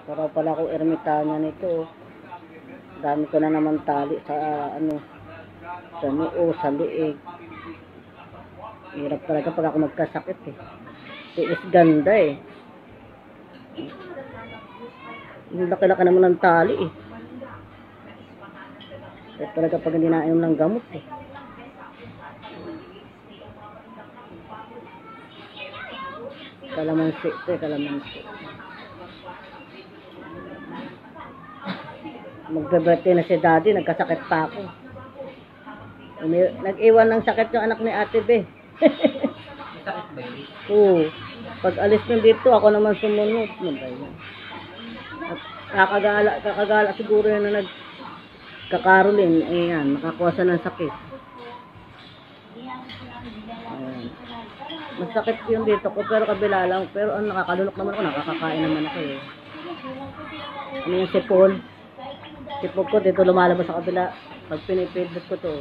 Para pala ako ermitanya nito. Dami ko na naman tali sa sa noo, sa liig. Hirap talaga pag ako magkasakit eh. Tiis ganda eh. Yung laki-laki naman ng tali eh. Kaya talaga pag hindi nainom ng gamot eh. Kalamansi ito eh, kalamansi. Magbe-birthday na si daddy, nagkasakit pa ako. Nag-iwan ng sakit yung anak ni Ate B. Sakit ba yun? Oo. Pag alis nyo dito, ako naman sumunod. Ano ba yun? Kakagala siguro yun na nagkakarolin. Ayan, nakakuha siya ng sakit. Ayan. Masakit yun dito ko, pero kabila lang. Pero ang nakakalunok naman ako, nakakakain naman ako eh. Ano yung sipon? Sipon ko, dito lumalabas sa kabila. Pag pinipidbot ko to.